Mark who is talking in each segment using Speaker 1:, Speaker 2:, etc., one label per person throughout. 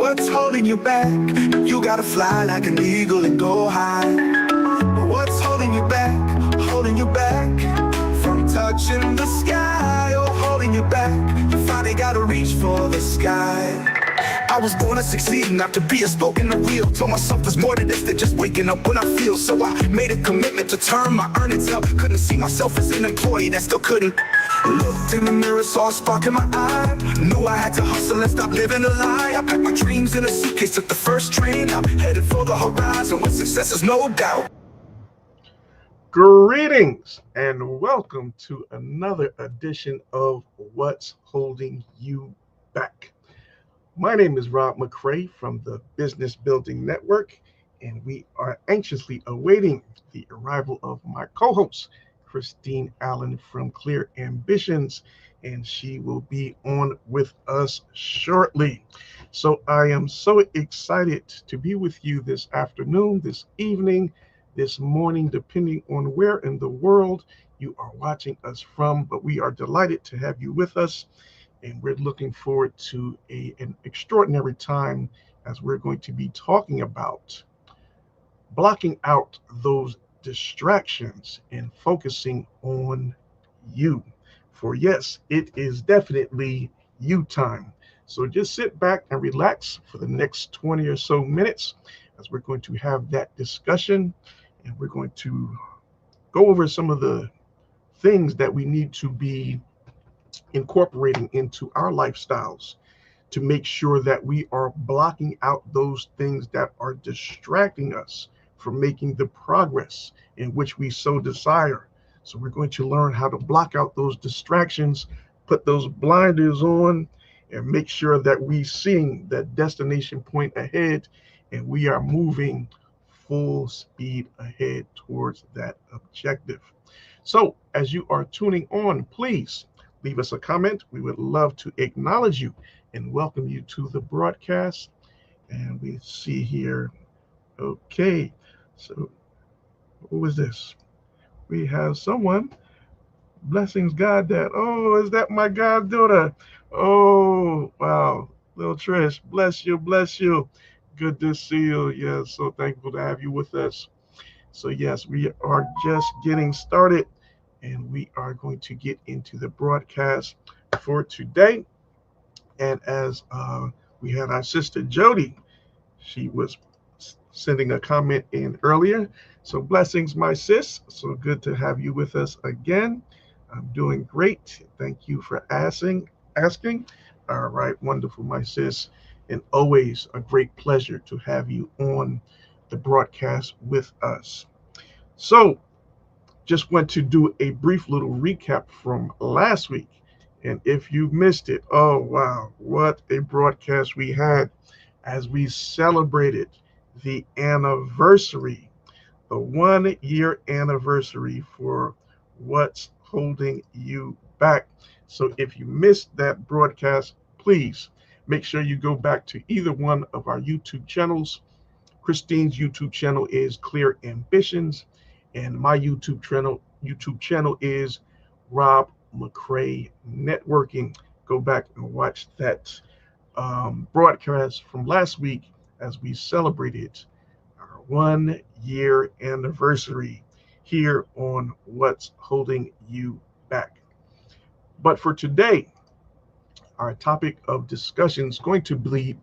Speaker 1: What's holding you back? You gotta fly like an eagle and go high. What's holding you back? Holding you back from touching the sky. Oh, holding you back. You finally gotta reach for the sky. I was born to succeed, not to be a spoke in the wheel. Told myself there's more to this than just waking up when I feel. So I made a commitment to turn my earnings up. Couldn't see myself as an employee that still couldn't. Looked in the mirror, saw a spark in my eye. Knew I had to hustle and stop living a lie. I packed my dreams in a suitcase, took the first train. I'm headed for the horizon with success is no doubt.
Speaker 2: Greetings and welcome to another edition of What's Holding You Back. My name is Rob McCray from the Business Building Network, and we are anxiously awaiting the arrival of my co-host, Christine Allen from Clear Ambitions, and she will be on with us shortly. So I am so excited to be with you this afternoon, this evening, this morning, depending on where in the world you are watching us from, but we are delighted to have you with us. And we're looking forward to an extraordinary time as we're going to be talking about blocking out those distractions and focusing on you. For yes, it is definitely you time. So just sit back and relax for the next 20 or so minutes as we're going to have that discussion, and we're going to go over some of the things that we need to be incorporating into our lifestyles to make sure that we are blocking out those things that are distracting us from making the progress in which we so desire. So we're going to learn how to block out those distractions, put those blinders on, and make sure that we see that destination point ahead and we are moving full speed ahead towards that objective. So as you are tuning on, please leave us a comment. We would love to acknowledge you and welcome you to the broadcast. And we see here, okay, so who is this? We have someone. Blessings, God, that. Oh, is that my goddaughter? Oh, wow. Little Trish, bless you, bless you. Good to see you. Yes, so thankful to have you with us. So, yes, we are just getting started and we are going to get into the broadcast for today. And as we had our sister Jody, she was sending a comment in earlier. So blessings, my sis. So good to have you with us again. I'm doing great. Thank you for asking. All right, wonderful, my sis. And always a great pleasure to have you on the broadcast with us. So just want to do a brief little recap from last week. And if you missed it, oh wow, what a broadcast we had as we celebrated the anniversary, the 1 year anniversary for What's Holding You Back. So if you missed that broadcast, please make sure you go back to either one of our YouTube channels. Christine's YouTube channel is Clear Ambitions, and my YouTube channel is Rob McCray Networking. Go back and watch that broadcast from last week as we celebrated our 1 year anniversary here on What's Holding You Back. But for today, our topic of discussion is going to be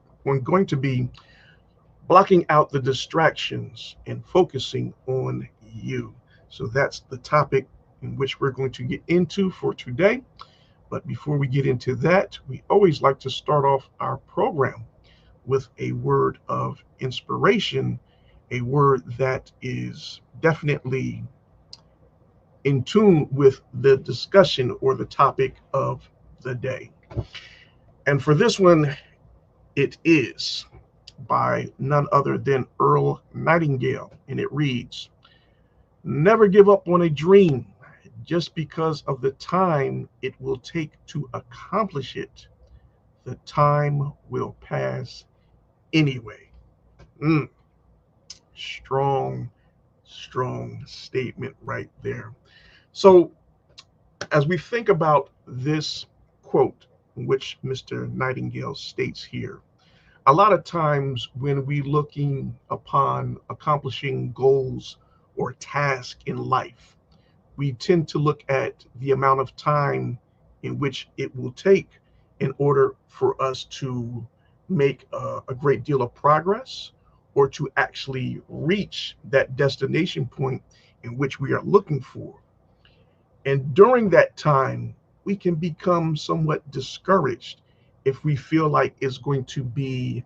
Speaker 2: blocking out the distractions and focusing on you. So that's the topic in which we're going to get into for today. But before we get into that, we always like to start off our program with a word of inspiration, a word that is definitely in tune with the discussion or the topic of the day. And for this one, it is by none other than Earl Nightingale, and it reads, "Never give up on a dream just because of the time it will take to accomplish it. The time will pass anyway." Mm, strong, strong statement right there. So, as we think about this quote, which Mr. Nightingale states here, A lot of times when we looking upon accomplishing goals or tasks in life, we tend to look at the amount of time in which it will take in order for us to make a great deal of progress or to actually reach that destination point in which we are looking for. And during that time, we can become somewhat discouraged if we feel like it's going to be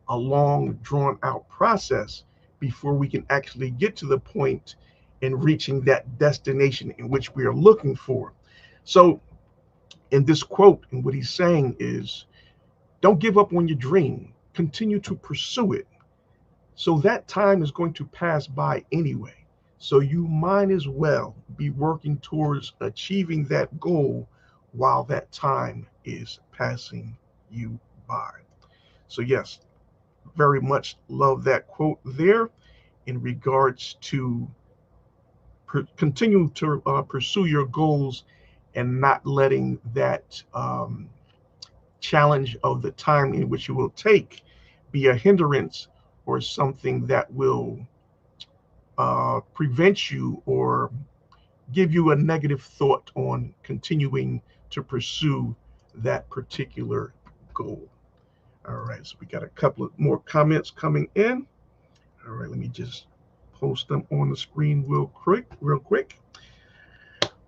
Speaker 2: a long, drawn out process before we can actually get to the point in reaching that destination in which we are looking for. So, in this quote, and what he's saying is don't give up on your dream, continue to pursue it. So that time is going to pass by anyway. So you might as well be working towards achieving that goal while that time is passing you by. So, yes, very much love that quote there in regards to continue to pursue your goals and not letting that challenge of the time in which it will take be a hindrance or something that will prevent you or give you a negative thought on continuing to pursue that particular goal. All right, so we got a couple of more comments coming in. All right, let me just post them on the screen real quick.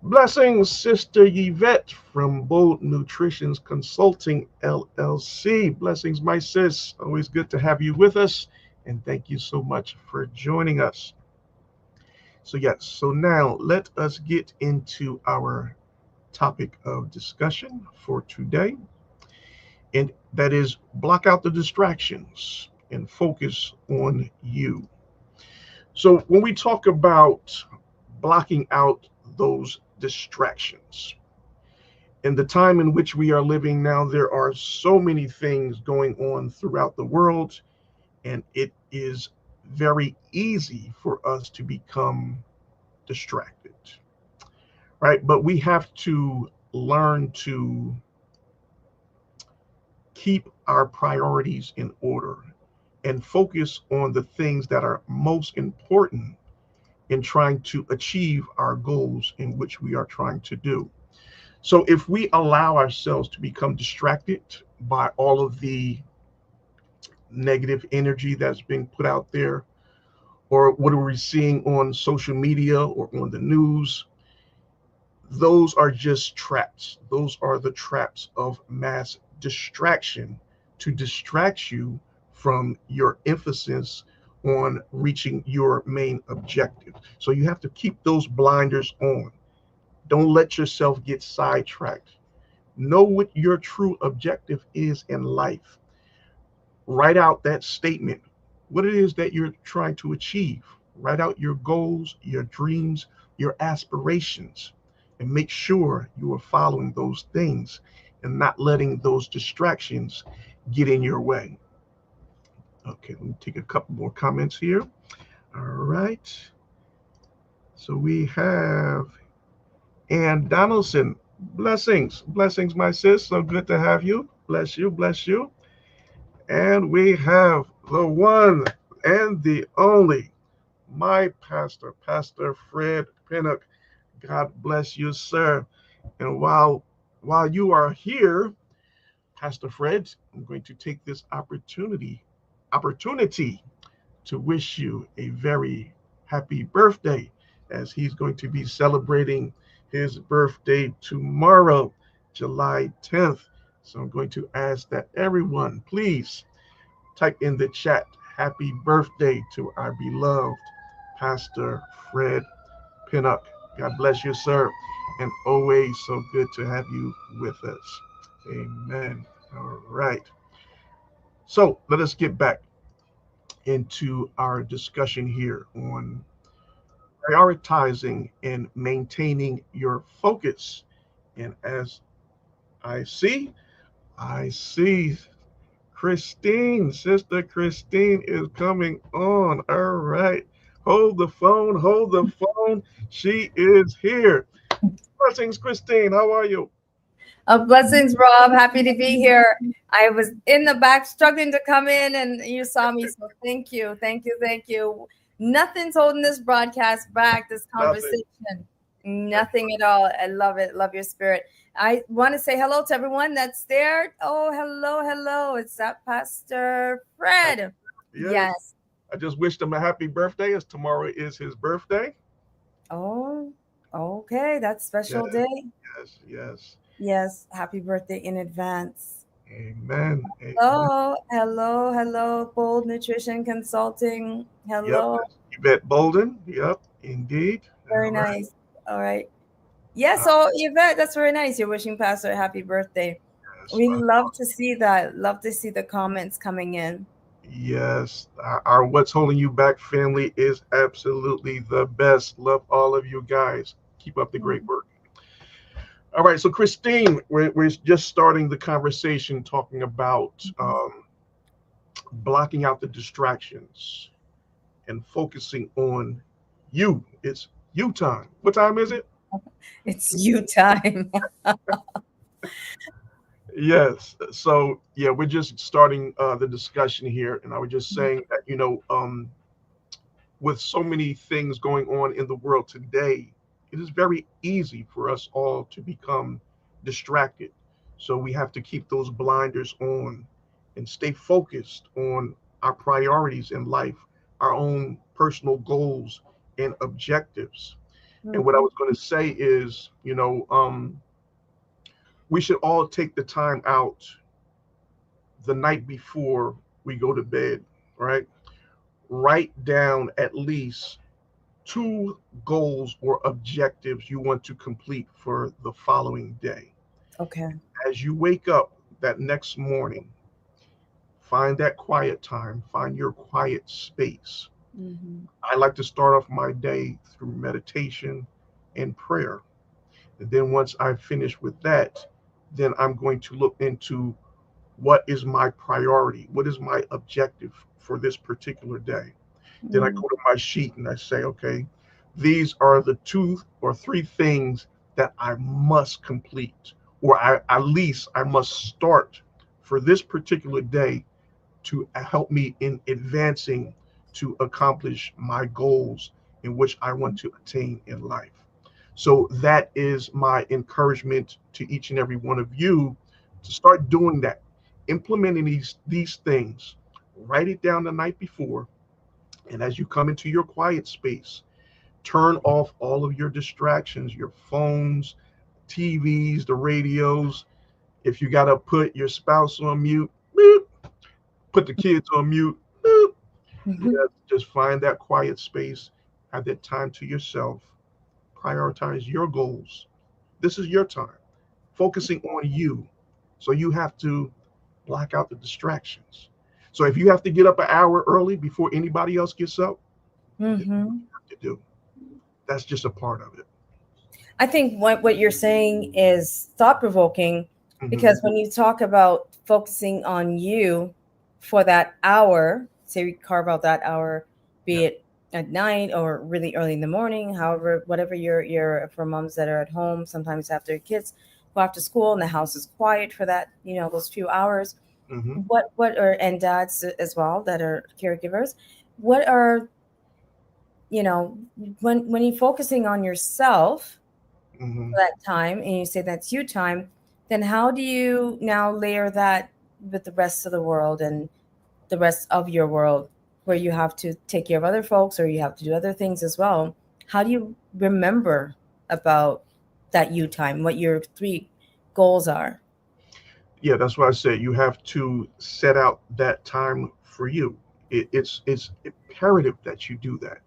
Speaker 2: Blessings, Sister Yvette from Bold Nutrition's Consulting LLC. Blessings, my sis. Always good to have you with us. And thank you so much for joining us. So, yes, so now let us get into our topic of discussion for today. And that is block out the distractions and focus on you. So, when we talk about blocking out those distractions, in the time in which we are living now, there are so many things going on throughout the world, and it is very easy for us to become distracted, right? But we have to learn to keep our priorities in order and focus on the things that are most important in trying to achieve our goals in which we are trying to do. So if we allow ourselves to become distracted by all of the negative energy that's being put out there, or what are we seeing on social media or on the news, those are just traps. Those are the traps of mass distraction to distract you from your emphasis on reaching your main objective. So you have to keep those blinders on. Don't let yourself get sidetracked. Know what your true objective is in life. Write out that statement, what it is that you're trying to achieve. Write out your goals, your dreams, your aspirations, and make sure you are following those things and not letting those distractions get in your way. Okay, let me take a couple more comments here. All right. So we have Ann Donaldson. Blessings, blessings, my sis. So good to have you. Bless you, bless you. And we have the one and the only, my pastor, Pastor Fred Pinnock. God bless you, sir. And while you are here, Pastor Fred, I'm going to take this opportunity to wish you a very happy birthday, as he's going to be celebrating his birthday tomorrow, July 10th. So I'm going to ask that everyone please type in the chat happy birthday to our beloved Pastor Fred Pinnock. God bless you, sir, and always so good to have you with us. Amen. All right. So let us get back into our discussion here on prioritizing and maintaining your focus. And as I see Christine, Sister Christine is coming on. All right. Hold the phone, hold the phone. She is here. Blessings, Christine. How are you?
Speaker 3: Blessings, Rob. Happy to be here. I was in the back struggling to come in, and you saw me. So thank you, thank you, thank you. Nothing's holding this broadcast back. This
Speaker 2: Nothing.
Speaker 3: conversation, nothing at all. I love it. Love your spirit. I want to say hello to everyone that's there. Oh, hello, hello. It's that Pastor Fred.
Speaker 2: Yes.
Speaker 3: Yes.
Speaker 2: I just wished him a happy birthday, as tomorrow is his birthday.
Speaker 3: Oh, okay. That's
Speaker 2: Yes,
Speaker 3: special day.
Speaker 2: yes, yes.
Speaker 3: Yes. Happy birthday in advance.
Speaker 2: Amen. Amen.
Speaker 3: Hello, hello, hello, Bold Nutrition Consulting.
Speaker 2: Yep.
Speaker 3: Hello,
Speaker 2: That's Yvette Bolden. Yep, indeed.
Speaker 3: very
Speaker 2: All right.
Speaker 3: nice. All right. Yeah,
Speaker 2: Uh,
Speaker 3: so Yvette, that's very nice. You're wishing Pastor a happy birthday.
Speaker 2: yes,
Speaker 3: We love to see that. Love to see the comments coming in.
Speaker 2: yes. Our What's Holding You Back family is absolutely the best. Love all of you guys. Keep up the great work. All right. So, Christine, we're just starting the conversation talking about blocking out the distractions and focusing on you. It's you time. What time is it?
Speaker 3: It's you time.
Speaker 2: Yes. So yeah, we're just starting the discussion here, and I was just saying that with so many things going on in the world today, it is very easy for us all to become distracted. So we have to keep those blinders on and stay focused on our priorities in life, our own personal goals and objectives. And what I
Speaker 3: Mhm.
Speaker 2: was going to say is, we should all take the time out the night before we go to bed, right? Write down at least two goals or objectives you want to complete for the following day.
Speaker 3: Okay.
Speaker 2: As you wake up that next morning, find that quiet time, find your quiet space.
Speaker 3: Hmm.
Speaker 2: I like to start off my day through meditation and prayer. And then once I finish with that, then I'm going to look into what is my priority, what is my objective for this particular day. Then I
Speaker 3: Hmm.
Speaker 2: go to my sheet and I say, okay, these are the two or three things that I must complete, or at least I must start for this particular day to help me in advancing to accomplish my goals in which I want to attain in life. So that is my encouragement to each and every one of you to start doing that, implementing these things. Write it down the night before, and as you come into your quiet space, turn off all of your distractions, your phones, TVs, the radios. If you got to put your spouse on mute, boop, put the kids on mute, boop. Yeah, just find that quiet space, have that time to yourself, prioritize your goals. This is your time, focusing on you. So you have to block out the distractions. So if you have to get up an hour early before anybody else gets up, then
Speaker 3: Hmm.
Speaker 2: you have to do. That's just a part of it.
Speaker 3: I think what you're saying is thought provoking
Speaker 2: Hmm.
Speaker 3: because when you talk about focusing on you for that hour, say we carve out that hour,
Speaker 2: Yeah.
Speaker 3: be it at night or really early in the morning, however, whatever your for moms that are at home, sometimes after kids go off to school and the house is quiet for that, those few hours.
Speaker 2: Hmm.
Speaker 3: What are and dads as well that are caregivers, what are you know when you're focusing on yourself
Speaker 2: Hmm.
Speaker 3: that time and you say that's you time, then how do you now layer that with the rest of the world and the rest of your world where you have to take care of other folks or you have to do other things as well? How do you remember about that you time, what your three goals are?
Speaker 2: Yeah, that's why I said you have to set out that time for you. It's imperative that you do that,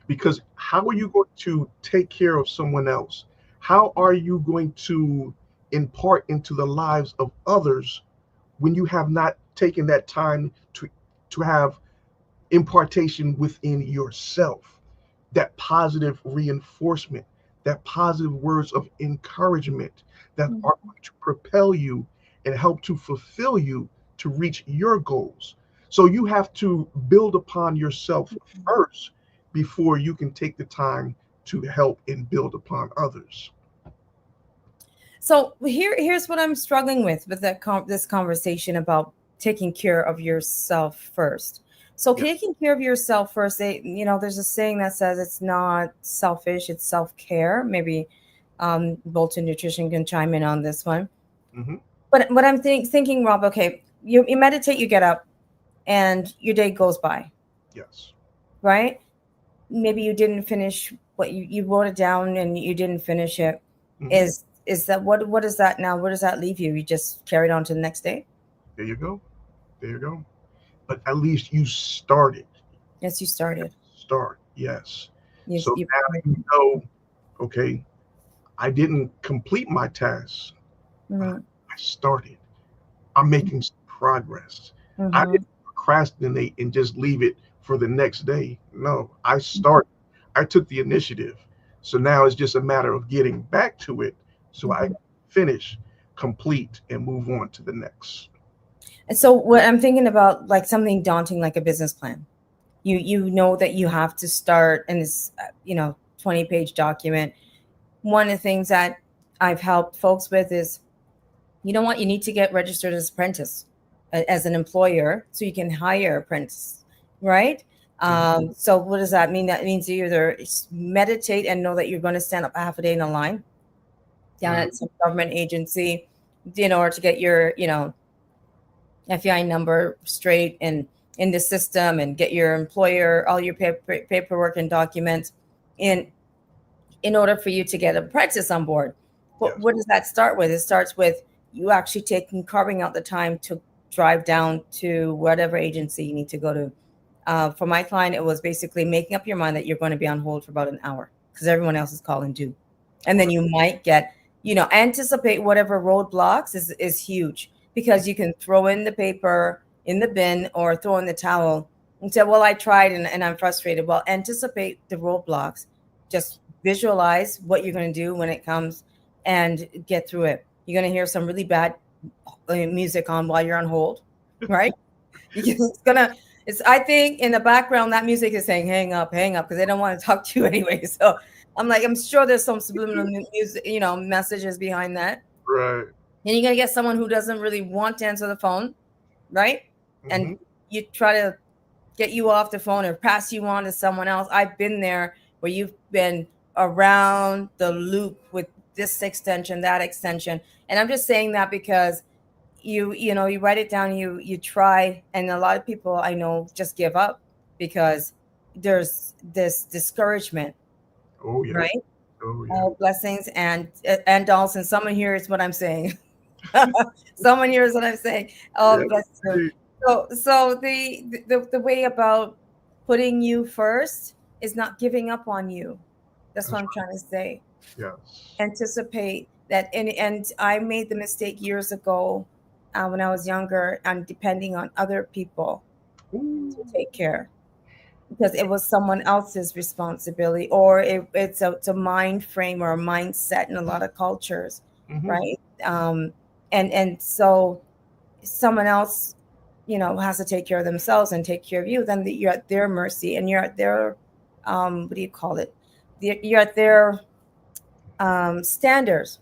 Speaker 2: because how are you going to take care of someone else? How are you going to impart into the lives of others when you have not taken that time to have impartation within yourself, that positive reinforcement, that positive words of encouragement that are going to propel you and help to fulfill you to reach your goals. So you have to build upon yourself first before you can take the time to help and build upon others.
Speaker 3: So here's what I'm struggling with this conversation about taking care of yourself first. So
Speaker 2: Yeah.
Speaker 3: taking care of yourself first, there's a saying that says it's not selfish, it's self-care. Maybe Bolton Nutrition can chime in on this one.
Speaker 2: Hmm.
Speaker 3: But what I'm thinking, Rob, okay, you meditate, you get up, and your day goes by,
Speaker 2: Yes.
Speaker 3: right? Maybe you didn't finish what you wrote it down and you didn't finish it.
Speaker 2: Hmm.
Speaker 3: Is that what is that now? Where does that leave you? You just carried on to the next day?
Speaker 2: There you go. There you go. But at least you started.
Speaker 3: Yes, you started.
Speaker 2: Start. Yes.
Speaker 3: You,
Speaker 2: So
Speaker 3: you
Speaker 2: now you know, okay, I didn't complete my task, but
Speaker 3: mm-hmm,
Speaker 2: I started. I'm making some progress. I
Speaker 3: mm-hmm.
Speaker 2: didn't procrastinate and just leave it for the next day. No, I started. I took the initiative. So now it's just a matter of getting back to it so I
Speaker 3: Mm-hmm.
Speaker 2: can finish, complete, and move on to the next.
Speaker 3: And so what I'm thinking about, like something daunting, like a business plan. You know that you have to start, and it's 20-page document. One of the things that I've helped folks with is, you know what, you need to get registered as apprentice, as an employer, so you can hire apprentice, right?
Speaker 2: Mhm.
Speaker 3: So what does that mean? That means you either meditate and know that you're going to stand up half a day in a line down
Speaker 2: Mhm.
Speaker 3: at some government agency in order to get your FEI number straight and in the system, and get your employer all your paperwork and documents in order for you to get an apprentice on board. But
Speaker 2: Yes.
Speaker 3: what does that start with? It starts with you actually carving out the time to drive down to whatever agency you need to go to. For my client, it was basically making up your mind that you're going to be on hold for about an hour because everyone else is calling due. And then
Speaker 2: Right.
Speaker 3: you might get, anticipate whatever roadblocks is huge, because you can throw in the paper in the bin or throw in the towel and say, well, I tried and I'm frustrated. Well, anticipate the roadblocks. Just visualize what you're going to do when it comes, and get through it. You're going to hear some really bad music on while you're on hold, right? It's gonna. It's. I think in the background that music is saying, hang up," because they don't want to talk to you anyway. So I'm like, I'm sure there's some subliminal music, messages behind that.
Speaker 2: Right.
Speaker 3: And you're gonna get someone who doesn't really want to answer the phone, right? And
Speaker 2: Hmm.
Speaker 3: you try to get you off the phone or pass you on to someone else. I've been there where you've been around the loop with this extension, that extension. And I'm just saying that because you write it down, you try, and a lot of people I know just give up because there's this discouragement,
Speaker 2: Oh yeah.
Speaker 3: right?
Speaker 2: Oh yeah.
Speaker 3: All blessings and Dawson, someone here is what I'm saying. Someone here is what I'm saying. Oh,
Speaker 2: Yeah.
Speaker 3: bless you.
Speaker 2: Hey.
Speaker 3: So the way about putting you first is not giving up on you. That's what
Speaker 2: That's
Speaker 3: I'm trying to say.
Speaker 2: right. Yes.
Speaker 3: Anticipate that, and I made the mistake years ago, when I was younger, and depending on other people to
Speaker 2: Ooh.
Speaker 3: take care, because it was someone else's responsibility, or it's a mind frame or a mindset in a lot of cultures,
Speaker 2: Hmm.
Speaker 3: right? And so someone else, has to take care of themselves and take care of you, then you're at their mercy, and you're at their, what do you call it? You're at their standards,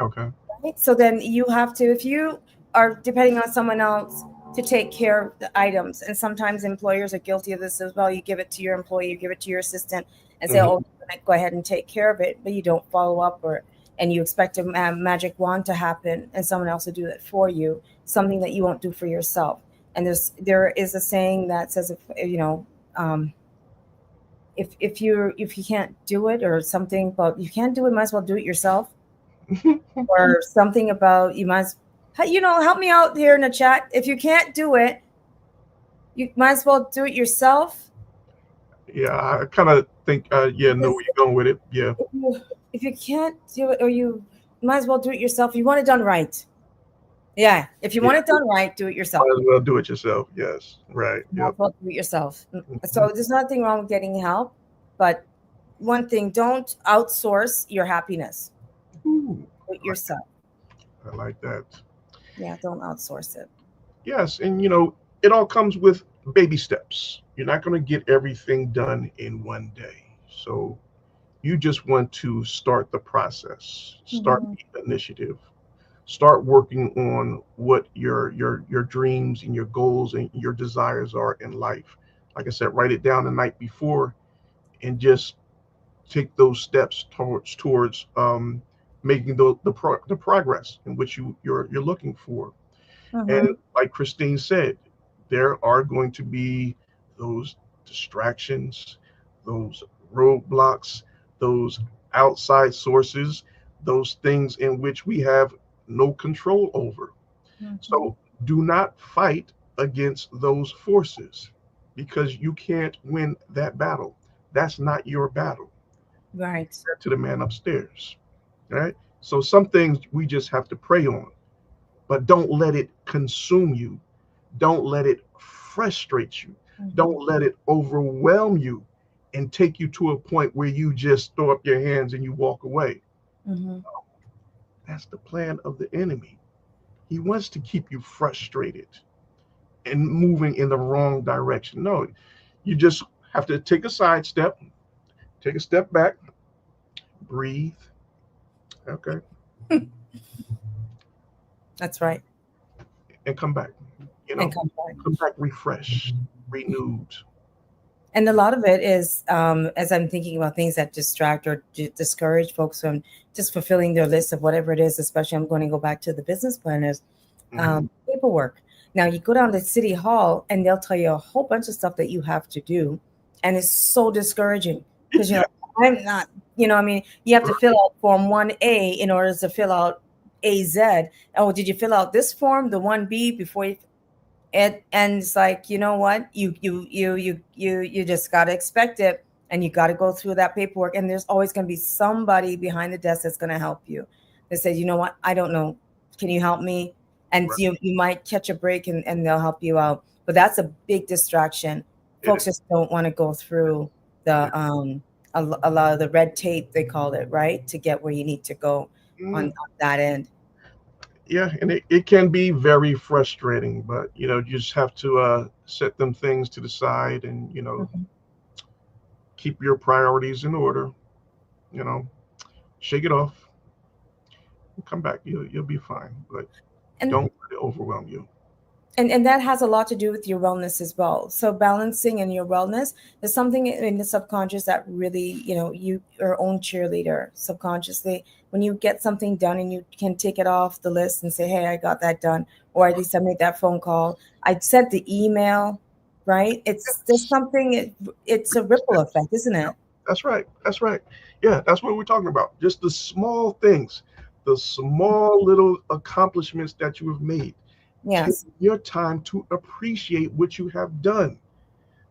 Speaker 2: Okay.
Speaker 3: right? So then you have to, if you are depending on someone else to take care of the items, and sometimes employers are guilty of this as well. You give it to your employee, you give it to your assistant, and say,
Speaker 2: Hmm.
Speaker 3: "Oh, you're gonna go ahead and take care of it," but you don't follow up, and you expect a magic wand to happen, and someone else to do it for you, something that you won't do for yourself. And there is a saying that says, um, if you can't do it, or something about you can't do it, might as well do it yourself, or something about you must, help me out here in the chat. If you can't do it, you might as well do it yourself.
Speaker 2: Yeah. I kind of think. Yeah. Know
Speaker 3: Because
Speaker 2: where you're going with it. Yeah.
Speaker 3: if you can't do it, or you might as well do it yourself. You want it done right. Yeah, if you
Speaker 2: Yeah.
Speaker 3: want it done right, do it yourself.
Speaker 2: Might as well do it yourself. Yes. Right.
Speaker 3: You might
Speaker 2: Yep.
Speaker 3: as well do it yourself.
Speaker 2: Hmm.
Speaker 3: So there's nothing wrong with getting help, but one thing, don't outsource your happiness.
Speaker 2: Ooh.
Speaker 3: Do it yourself.
Speaker 2: I like that.
Speaker 3: Yeah, don't outsource it.
Speaker 2: Yes, and it all comes with baby steps. You're not going to get everything done in one day. So you just want to start the process, start
Speaker 3: Mhm.
Speaker 2: the initiative, start working on what your dreams and your goals and your desires are in life. Like I said, write it down the night before and just take those steps towards making the progress in which you're looking for. And
Speaker 3: Mhm.
Speaker 2: like Christine said, there are going to be those distractions, those roadblocks, those outside sources, those things in which we have no control over.
Speaker 3: Mhm.
Speaker 2: So do not fight against those forces because you can't win that battle. That's not your battle.
Speaker 3: Right.
Speaker 2: That to the man upstairs. Right? So some things we just have to pray on, but don't let it consume you. Don't let it frustrate you.
Speaker 3: Mhm.
Speaker 2: Don't let it overwhelm you and take you to a point where you just throw up your hands and you walk away.
Speaker 3: Mhm.
Speaker 2: That's the plan of the enemy. He wants to keep you frustrated and moving in the wrong direction. No, you just have to take a side step, take a step back, breathe. Okay.
Speaker 3: That's right.
Speaker 2: And come back. You
Speaker 3: And
Speaker 2: know,
Speaker 3: come back.
Speaker 2: come back refreshed, renewed.
Speaker 3: And a lot of it is, as I'm thinking about things that distract or discourage folks from just fulfilling their list of whatever it is, especially I'm going to go back to the business planners,
Speaker 2: Hmm.
Speaker 3: paperwork. Now, you go down to City Hall and they'll tell you a whole bunch of stuff that you have to do. And it's so discouraging because you're
Speaker 2: Yeah.
Speaker 3: like, I'm not, I mean, you have to fill out Form 1A in order to fill out AZ. Oh, did you fill out this form, the 1B, before you? And it's like, you know what, you just got to expect it, and you got to go through that paperwork, and there's always going to be somebody behind the desk that's going to help you, that says, you know what, I don't know, can you help me? And
Speaker 2: Right.
Speaker 3: you might catch a break, and they'll help you out, but that's a big distraction.
Speaker 2: It
Speaker 3: Folks
Speaker 2: is.
Speaker 3: just don't want to go through the a lot of the red tape, they call it, right, to get where you need to go
Speaker 2: Mm,
Speaker 3: on that end.
Speaker 2: yeah, and it can be very frustrating, but you just have to set them things to the side and
Speaker 3: Mhm.
Speaker 2: keep your priorities in order. You know, shake it off, and come back. You'll be fine, but
Speaker 3: and
Speaker 2: don't let it overwhelm you.
Speaker 3: and that has a lot to do with your wellness as well. So balancing and your wellness, there's something in the subconscious that really, you, your own cheerleader subconsciously, when you get something done and you can take it off the list and say, hey, I got that done, or at least I made that phone call, I sent the email, right? It's there's something, it's a ripple effect, isn't
Speaker 2: Yeah,
Speaker 3: it?
Speaker 2: that's right. That's right. Yeah, that's what we're talking about. Just the small things, the small little accomplishments that you have made. Take
Speaker 3: Yes.
Speaker 2: your time to appreciate what you have done.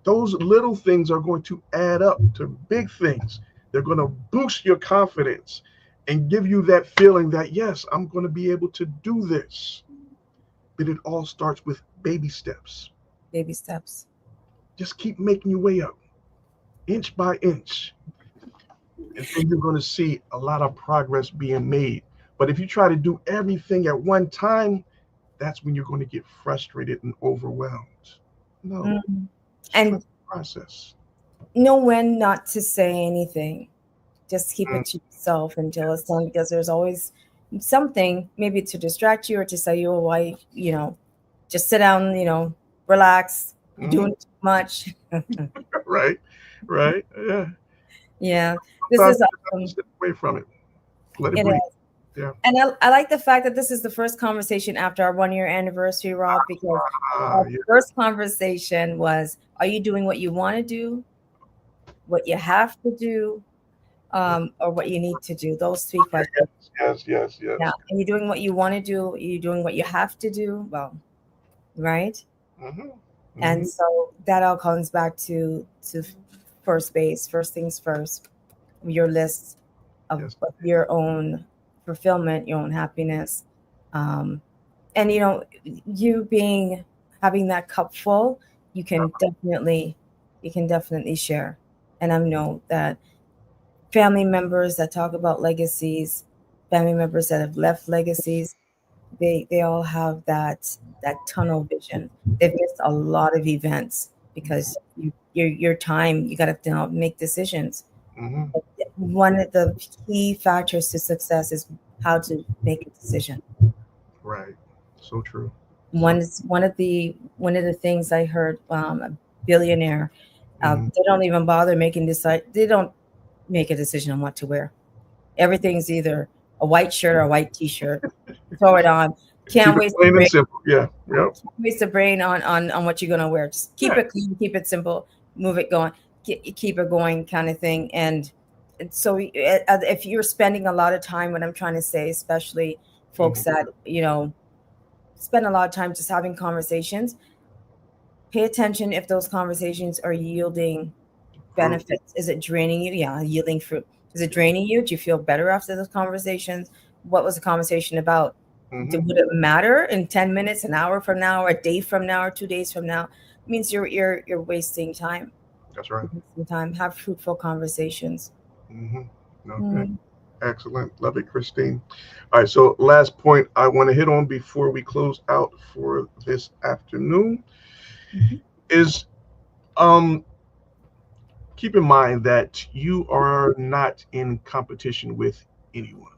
Speaker 2: Those little things are going to add up to big things. They're going to boost your confidence and give you that feeling that, yes, I'm going to be able to do this. But it all starts with baby steps.
Speaker 3: Baby steps.
Speaker 2: Just keep making your way up, inch by inch. And then you're going to see a lot of progress being made. But if you try to do everything at one time, that's when you're going to get frustrated and overwhelmed. No,
Speaker 3: Mhm.
Speaker 2: just trust
Speaker 3: And
Speaker 2: the process.
Speaker 3: know when not to say anything. Just keep
Speaker 2: Mm,
Speaker 3: it to yourself until it's done, because there's always something maybe to distract you or to say, oh, why, just sit down, relax, you're
Speaker 2: mhm.
Speaker 3: doing too much.
Speaker 2: Right, right. Yeah.
Speaker 3: Yeah, this
Speaker 2: Sometimes
Speaker 3: is
Speaker 2: you just have to
Speaker 3: awesome.
Speaker 2: step away from it. Let it
Speaker 3: It
Speaker 2: breathe.
Speaker 3: is.
Speaker 2: Yeah.
Speaker 3: And I like the fact that this is the first conversation after our 1 year anniversary, Rob, because our
Speaker 2: Yeah.
Speaker 3: first conversation was, are you doing what you want to do, what you have to do, or what you need to do? Those three
Speaker 2: Okay.
Speaker 3: questions.
Speaker 2: Yes. Yes. Yes.
Speaker 3: Yeah.
Speaker 2: Yes.
Speaker 3: Are you doing what you want to do? Are you doing what you have to do? Well, right.
Speaker 2: Hmm.
Speaker 3: And
Speaker 2: Hmm.
Speaker 3: so that all comes back to first base, first things first, your list
Speaker 2: Yes.
Speaker 3: of your own fulfillment, your own happiness. Um, and you being, having that cup full, you can definitely, share. And I know that family members that talk about legacies, family members that have left legacies, they all have that tunnel vision. They've missed a lot of events because your time, you got to now make decisions.
Speaker 2: Hmm.
Speaker 3: One of the key factors to success is how to make a decision.
Speaker 2: Right. So true. So.
Speaker 3: One of the things I heard, a billionaire,
Speaker 2: Mhm.
Speaker 3: they don't even bother they don't make a decision on what to wear. Everything's either a white shirt or a white t-shirt. Throw it on.
Speaker 2: Keep
Speaker 3: Can't
Speaker 2: it
Speaker 3: waste the
Speaker 2: plain and
Speaker 3: brain.
Speaker 2: simple. Yeah. Yep.
Speaker 3: Can't waste the brain on what you're gonna wear. Just keep
Speaker 2: Yeah.
Speaker 3: it clean, keep it simple, move it going, keep it going, kind of thing. And so, if you're spending a lot of time, what I'm trying to say, especially folks
Speaker 2: Mhm.
Speaker 3: that spend a lot of time just having conversations, pay attention if those conversations are yielding
Speaker 2: Fruit.
Speaker 3: benefits. Is it draining you? Yeah, yielding fruit. Is it draining you? Do you feel better after those conversations? What was the conversation about?
Speaker 2: Hmm.
Speaker 3: Would it matter in 10 minutes, an hour from now, a day from now, or 2 days from now? It means you're wasting time.
Speaker 2: That's right.
Speaker 3: You're wasting time. Have fruitful conversations.
Speaker 2: Hmm. Okay.
Speaker 3: Mm.
Speaker 2: Excellent. Love it, Christine. All right. So, last point I want to hit on before we close out for this afternoon
Speaker 3: Mhm.
Speaker 2: is um, keep in mind that you are not in competition with anyone,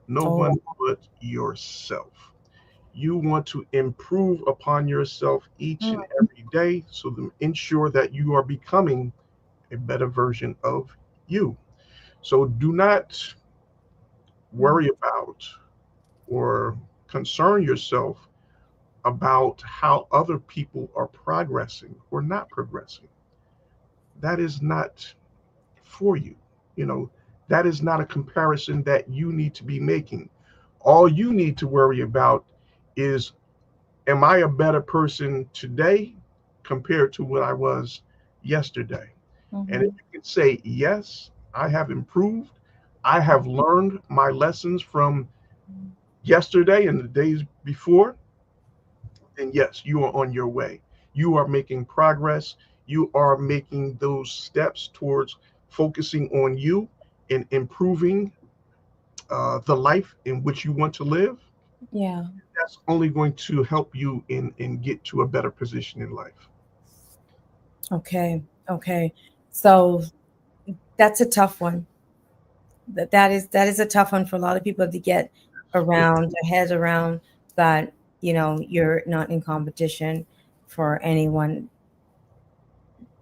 Speaker 2: no
Speaker 3: Oh,
Speaker 2: one but yourself. You want to improve upon yourself each and
Speaker 3: mm,
Speaker 2: every day so to ensure that you are becoming a better version of you. So do not
Speaker 3: mm,
Speaker 2: worry about or concern yourself about how other people are progressing or not progressing. That is not for you. You know, that is not a comparison that you need to be making. All you need to worry about is, am I a better person today compared to what I was yesterday? And if
Speaker 3: mhm.
Speaker 2: you can say, yes, I have improved, I have learned my lessons from yesterday and the days before, then yes, you are on your way. You are making progress. You are making those steps towards focusing on you and improving the life in which you want to live.
Speaker 3: Yeah.
Speaker 2: That's only going to help you in get to a better position in life.
Speaker 3: Okay. Okay. So that's a tough one. That is a tough one for a lot of people to get around their head around, that you're not in competition for anyone.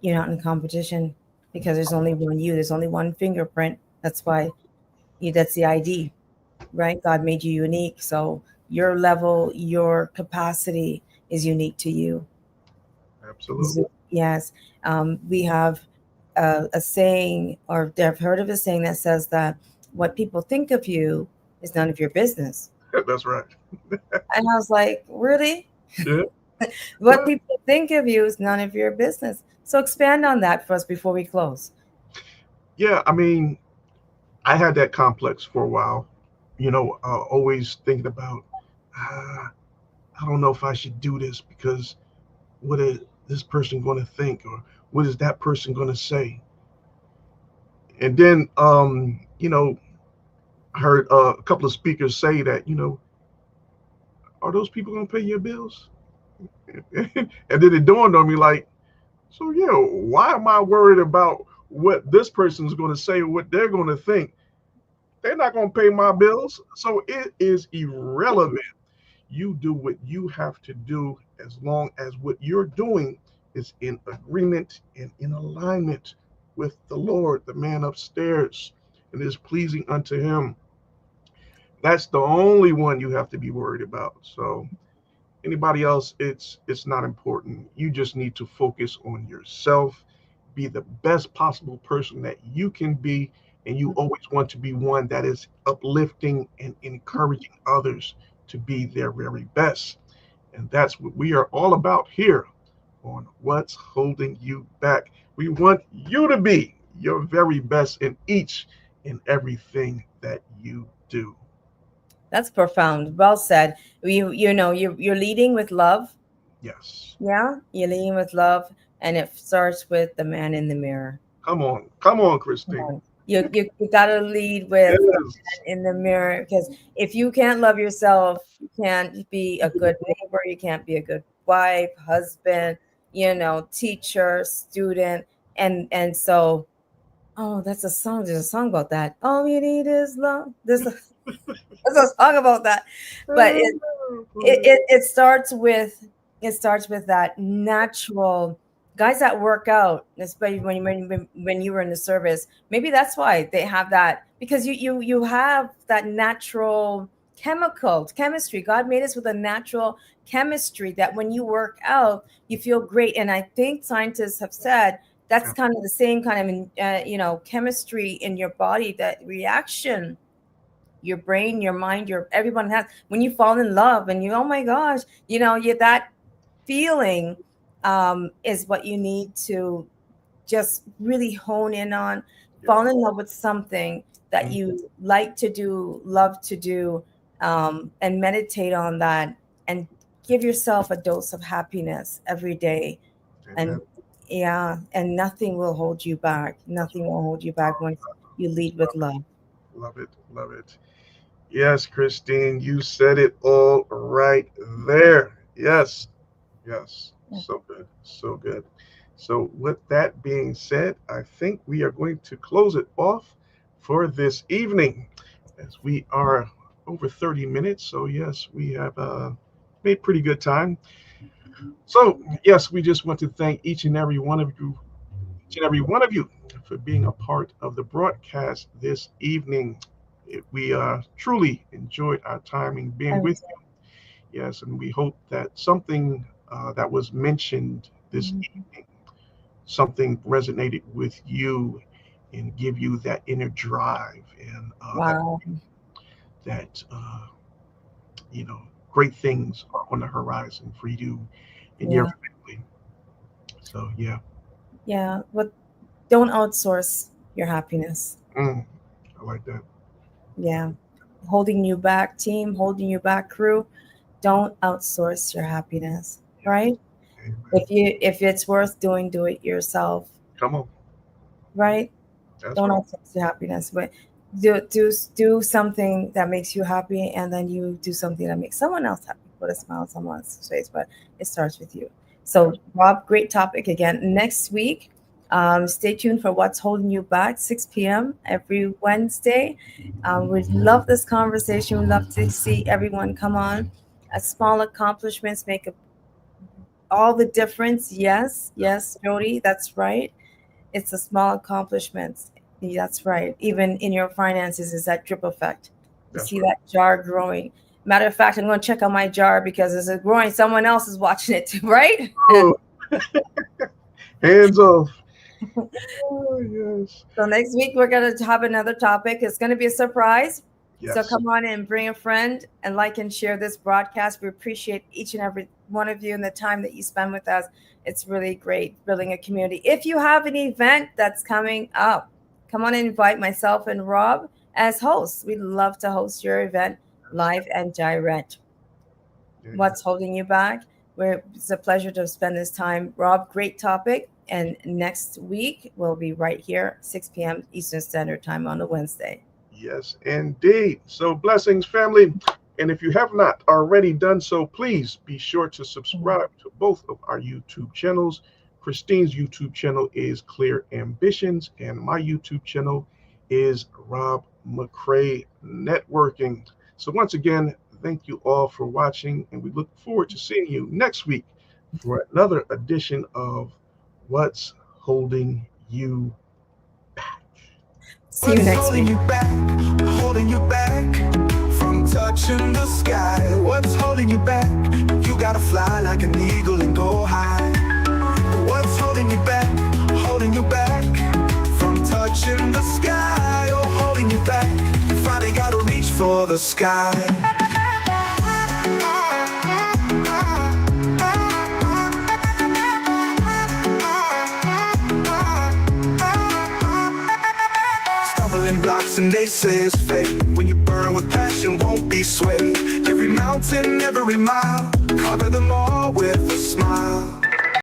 Speaker 3: You're not in competition because there's only one you. There's only one fingerprint. That's why that's the ID, right? God made you unique. So your level, your capacity is unique to you.
Speaker 2: Absolutely.
Speaker 3: Yes. We have a saying, or I've heard of a saying that says that what people think of you is none of your business.
Speaker 2: That's right.
Speaker 3: And I was like, really?
Speaker 2: Yeah.
Speaker 3: What
Speaker 2: Well,
Speaker 3: people think of you is none of your business. So expand on that for us before we close.
Speaker 2: yeah, I mean, I had that complex for a while, always thinking about, uh, I don't know if I should do this because what is this person going to think, or what is that person going to say? And then, I heard a couple of speakers say that, are those people going to pay your bills? And then it dawned on me like, so yeah, why am I worried about what this person's going to say, what they're going to think? They're not going to pay my bills. So it is irrelevant. You do what you have to do as long as what you're doing is in agreement and in alignment with the Lord, the man upstairs, and is pleasing unto him. That's the only one you have to be worried about. So anybody else, it's not important. You just need to focus on yourself, be the best possible person that you can be, and you always want to be one that is uplifting and encouraging others to be their very best. And that's what we are all about here on What's Holding You Back. We want you to be your very best in each and everything that you do.
Speaker 3: That's profound. Well said. You're leading with love.
Speaker 2: Yes.
Speaker 3: Yeah, you're leading with love, and it starts with the man in the mirror.
Speaker 2: Come on. Come on,
Speaker 3: Come
Speaker 2: Christine.
Speaker 3: on. You gotta lead with the
Speaker 2: Yes.
Speaker 3: man in the mirror, because if you can't love yourself, you can't be a good neighbor. You can't be a good wife, husband, teacher, student, and so. Oh, that's a song. There's a song about that. All you need is love. This. Let's talk about that. But it starts with that natural guys that work out, especially when you were in the service. Maybe that's why they have that, because you have that natural chemistry. God made us with a natural chemistry that when you work out, you feel great. And I think scientists have said that's kind of the same kind of chemistry in your body, that reaction your brain, your mind, your everyone has when you fall in love and you, oh my gosh, that feeling is what you need to just really hone in on. Fall in love with something that you like to do, love to do, and meditate on that, and give yourself a dose of happiness every day. And yeah, and nothing will hold you back. Nothing will hold you back once you lead with love.
Speaker 2: Love it. Love it. Yes, Christine, you said it all right there. Yes. Yes. So good. So good. So, with that being said, I think we are going to close it off for this evening, as we are over 30 minutes. So, yes, we have made pretty good time. So, yes, we just want to thank each and every one of you for being a part of the broadcast this evening. We truly enjoyed our time in being with you. Yes, and we hope that something that was mentioned this evening, something resonated with you and give you that inner drive and
Speaker 3: Wow.
Speaker 2: that you know great things are on the horizon for you and your
Speaker 3: Yeah.
Speaker 2: family. So yeah,
Speaker 3: Yeah. But don't outsource your happiness.
Speaker 2: mm, I like that.
Speaker 3: Yeah. Holding you back, team, holding you back, crew. Don't outsource your happiness,
Speaker 2: Yes,
Speaker 3: right?
Speaker 2: amen.
Speaker 3: If it's worth doing, do it yourself,
Speaker 2: Come on,
Speaker 3: right?
Speaker 2: that's
Speaker 3: Don't
Speaker 2: right.
Speaker 3: outsource your happiness, but do something that makes you happy, and then you do something that makes someone else happy. Put a smile on someone's face, but it starts with you. So,
Speaker 2: That's
Speaker 3: Rob, great topic again. Next week, stay tuned for What's Holding You Back, 6 p.m. every Wednesday. We'd love this conversation. We'd love to see everyone come on. Small accomplishments make all the difference. Yes, yes, Jody, that's right. It's the small accomplishments. That's right. Even in your finances, is that drip effect. You
Speaker 2: that's
Speaker 3: see
Speaker 2: right.
Speaker 3: that jar growing. Matter of fact, I'm going to check on my jar, because as it's growing, someone else is watching it too, right?
Speaker 2: Oh, hands off. Oh, yes,
Speaker 3: So next week we're going to have another topic. It's going to be a surprise. So
Speaker 2: yes,
Speaker 3: come on and bring a friend and like and share this broadcast. We appreciate each and every one of you and the time that you spend with us. It's really great building a community. If you have an event that's coming up, come on and invite myself and Rob as hosts. We'd love to host your event live and direct.
Speaker 2: amen.
Speaker 3: What's holding you back? It's a pleasure to spend this time. Rob, great topic. And next week, we'll be right here, 6 p.m. Eastern Standard Time on a Wednesday.
Speaker 2: Yes, indeed. So, blessings, family. And if you have not already done so, please be sure to subscribe to both of our YouTube channels. Christine's YouTube channel is Clear Ambitions, and my YouTube channel is Rob McCray Networking. So, once again, thank you all for watching, and we look forward to seeing you next week for another edition of What's Holding You Back.
Speaker 3: See you
Speaker 1: What's
Speaker 3: next
Speaker 1: holding
Speaker 3: week.
Speaker 1: you back? Holding you back from touching the sky. What's holding you back? You gotta fly like an eagle and go high. What's holding you back? Holding you back from touching the sky. Oh, holding you back. You finally gotta reach for the sky. Stumbling blocks and naysayers fade. When you burn with passion, won't be swayed. Every mountain, every mile, cover them all with a smile.